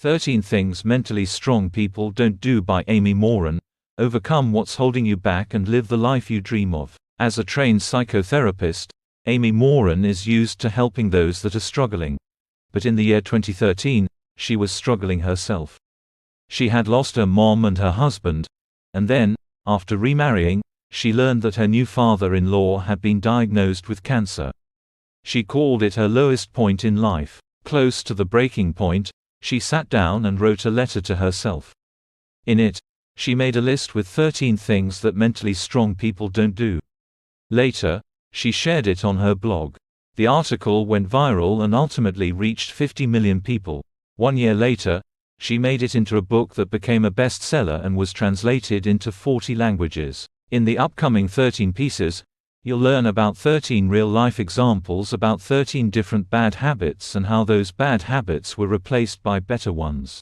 13 Things Mentally Strong People Don't Do by Amy Morin. Overcome what's holding you back and live the life you dream of. As a trained psychotherapist, Amy Morin is used to helping those that are struggling. But in the year 2013, she was struggling herself. She had lost her mom and her husband, and then, after remarrying, she learned that her new father-in-law had been diagnosed with cancer. She called it her lowest point in life. Close to the breaking point, she sat down and wrote a letter to herself. In it, she made a list with 13 things that mentally strong people don't do. Later, she shared it on her blog. The article went viral and ultimately reached 50 million people. 1 year later, she made it into a book that became a bestseller and was translated into 40 languages. In the upcoming 13 pieces, you'll learn about 13 real-life examples about 13 different bad habits and how those bad habits were replaced by better ones.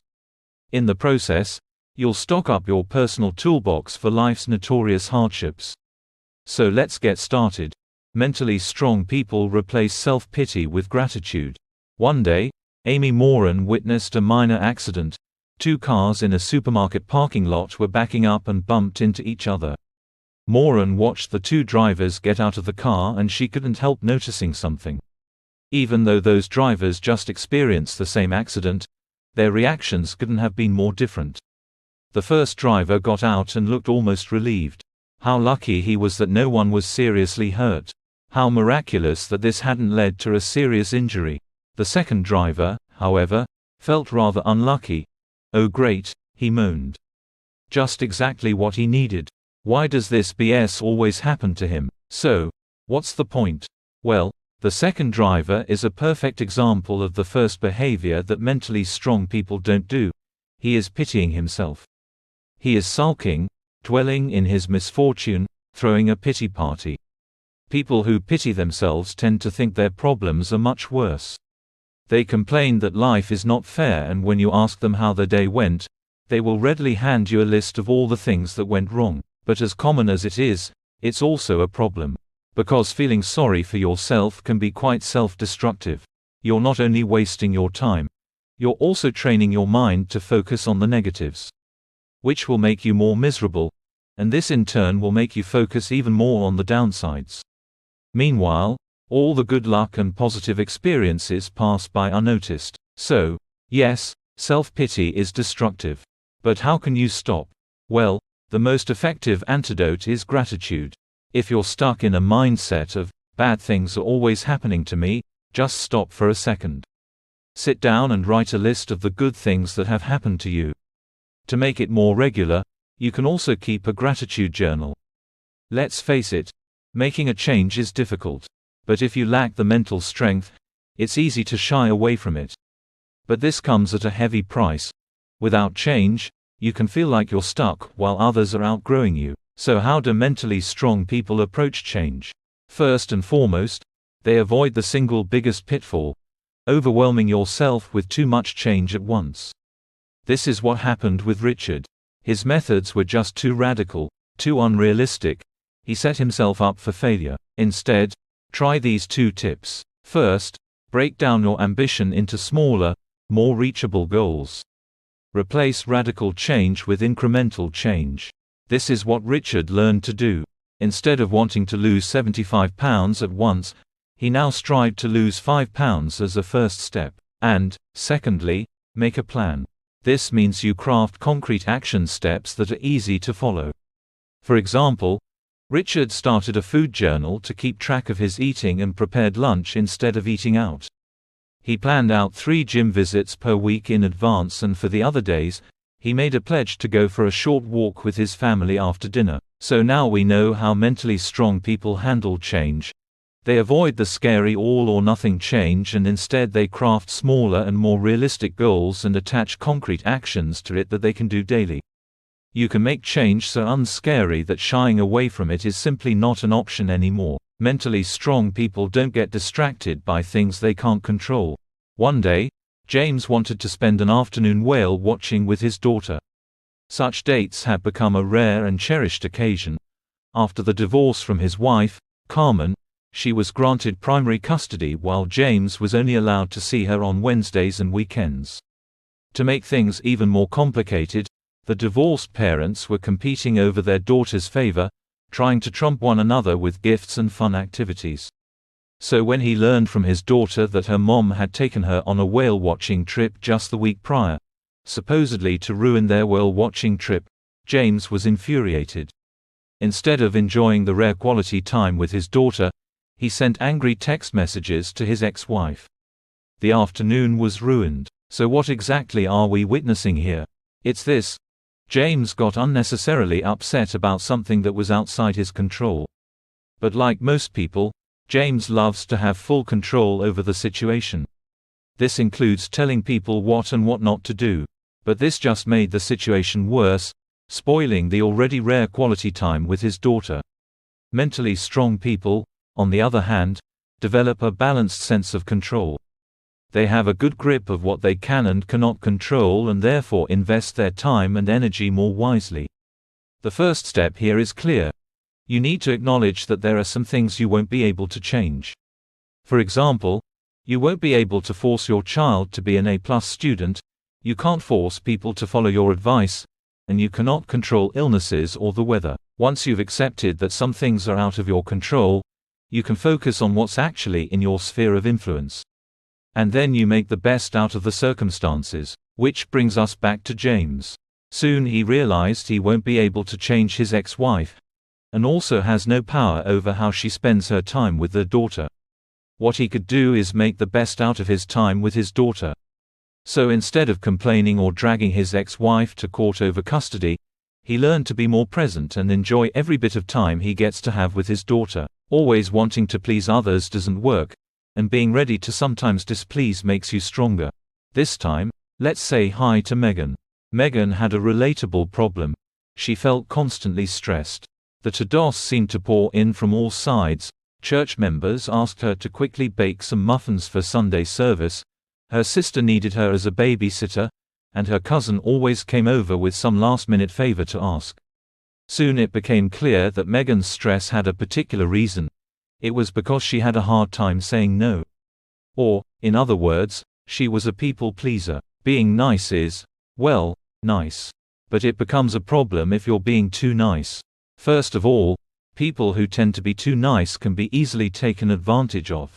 In the process, you'll stock up your personal toolbox for life's notorious hardships. So let's get started. Mentally strong people replace self-pity with gratitude. One day, Amy Morin witnessed a minor accident. 2 cars in a supermarket parking lot were backing up and bumped into each other. Morin watched the 2 drivers get out of the car and she couldn't help noticing something. Even though those drivers just experienced the same accident, their reactions couldn't have been more different. The first driver got out and looked almost relieved. How lucky he was that no one was seriously hurt. How miraculous that this hadn't led to a serious injury. The second driver, however, felt rather unlucky. Oh great, he moaned. Just exactly what he needed. Why does this BS always happen to him? So, what's the point? Well, the second driver is a perfect example of the first behavior that mentally strong people don't do. He is pitying himself. He is sulking, dwelling in his misfortune, throwing a pity party. People who pity themselves tend to think their problems are much worse. They complain that life is not fair, and when you ask them how their day went, they will readily hand you a list of all the things that went wrong. But as common as it is, it's also a problem. Because feeling sorry for yourself can be quite self-destructive. You're not only wasting your time, you're also training your mind to focus on the negatives, which will make you more miserable, and this in turn will make you focus even more on the downsides. Meanwhile, all the good luck and positive experiences pass by unnoticed. So, yes, self-pity is destructive. But how can you stop? Well, the most effective antidote is gratitude. If you're stuck in a mindset of, bad things are always happening to me, just stop for a second. Sit down and write a list of the good things that have happened to you. To make it more regular, you can also keep a gratitude journal. Let's face it, making a change is difficult. But if you lack the mental strength, it's easy to shy away from it. But this comes at a heavy price. Without change, you can feel like you're stuck while others are outgrowing you. So how do mentally strong people approach change? First and foremost, they avoid the single biggest pitfall: overwhelming yourself with too much change at once. This is what happened with Richard. His methods were just too radical, too unrealistic. He set himself up for failure. Instead, try these 2 tips. First, break down your ambition into smaller, more reachable goals. Replace radical change with incremental change. This is what Richard learned to do. Instead of wanting to lose 75 pounds at once, he now strived to lose 5 pounds as a first step. And, secondly, make a plan. This means you craft concrete action steps that are easy to follow. For example, Richard started a food journal to keep track of his eating and prepared lunch instead of eating out. He planned out 3 gym visits per week in advance, and for the other days, he made a pledge to go for a short walk with his family after dinner. So now we know how mentally strong people handle change. They avoid the scary all-or-nothing change, and instead they craft smaller and more realistic goals and attach concrete actions to it that they can do daily. You can make change so unscary that shying away from it is simply not an option anymore. Mentally strong people don't get distracted by things they can't control. One day, James wanted to spend an afternoon whale watching with his daughter. Such dates had become a rare and cherished occasion. After the divorce from his wife, Carmen, she was granted primary custody while James was only allowed to see her on Wednesdays and weekends. To make things even more complicated, the divorced parents were competing over their daughter's favor, trying to trump one another with gifts and fun activities. So when he learned from his daughter that her mom had taken her on a whale-watching trip just the week prior, supposedly to ruin their whale-watching trip, James was infuriated. Instead of enjoying the rare quality time with his daughter, he sent angry text messages to his ex-wife. The afternoon was ruined. So what exactly are we witnessing here? It's this. James got unnecessarily upset about something that was outside his control. But like most people, James loves to have full control over the situation. This includes telling people what and what not to do. But this just made the situation worse, spoiling the already rare quality time with his daughter. Mentally strong people, on the other hand, develop a balanced sense of control. They have a good grip of what they can and cannot control and therefore invest their time and energy more wisely. The first step here is clear. You need to acknowledge that there are some things you won't be able to change. For example, you won't be able to force your child to be an A+ student, you can't force people to follow your advice, and you cannot control illnesses or the weather. Once you've accepted that some things are out of your control, you can focus on what's actually in your sphere of influence. And then you make the best out of the circumstances. Which brings us back to James. Soon he realized he won't be able to change his ex-wife, and also has no power over how she spends her time with their daughter. What he could do is make the best out of his time with his daughter. So instead of complaining or dragging his ex-wife to court over custody, he learned to be more present and enjoy every bit of time he gets to have with his daughter. Always wanting to please others doesn't work, and being ready to sometimes displease makes you stronger. This time, let's say hi to Megan. Megan had a relatable problem. She felt constantly stressed. The to-dos seemed to pour in from all sides. Church members asked her to quickly bake some muffins for Sunday service, her sister needed her as a babysitter, and her cousin always came over with some last-minute favor to ask. Soon it became clear that Megan's stress had a particular reason. It was because she had a hard time saying no. Or, in other words, she was a people pleaser. Being nice is, well, nice. But it becomes a problem if you're being too nice. First of all, people who tend to be too nice can be easily taken advantage of.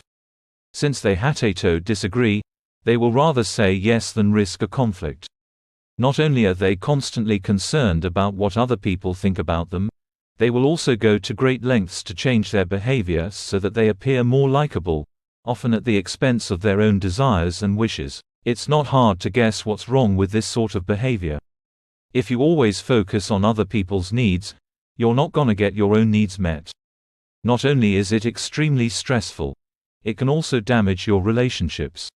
Since they disagree, they will rather say yes than risk a conflict. Not only are they constantly concerned about what other people think about them, they will also go to great lengths to change their behavior so that they appear more likable, often at the expense of their own desires and wishes. It's not hard to guess what's wrong with this sort of behavior. If you always focus on other people's needs, you're not gonna get your own needs met. Not only is it extremely stressful, it can also damage your relationships.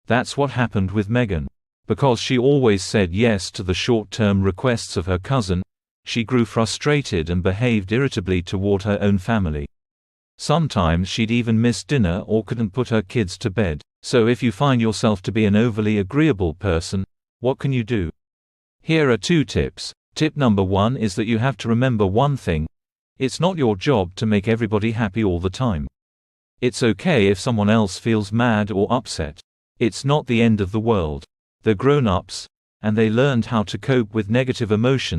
That's what happened with Megan. Because she always said yes to the short-term requests of her cousin, she grew frustrated and behaved irritably toward her own family. Sometimes she'd even miss dinner or couldn't put her kids to bed. So if you find yourself to be an overly agreeable person, what can you do? Here are 2 tips. Tip number 1 is that you have to remember one thing. It's not your job to make everybody happy all the time. It's okay if someone else feels mad or upset. It's not the end of the world. They're grown-ups, and they learned how to cope with negative emotions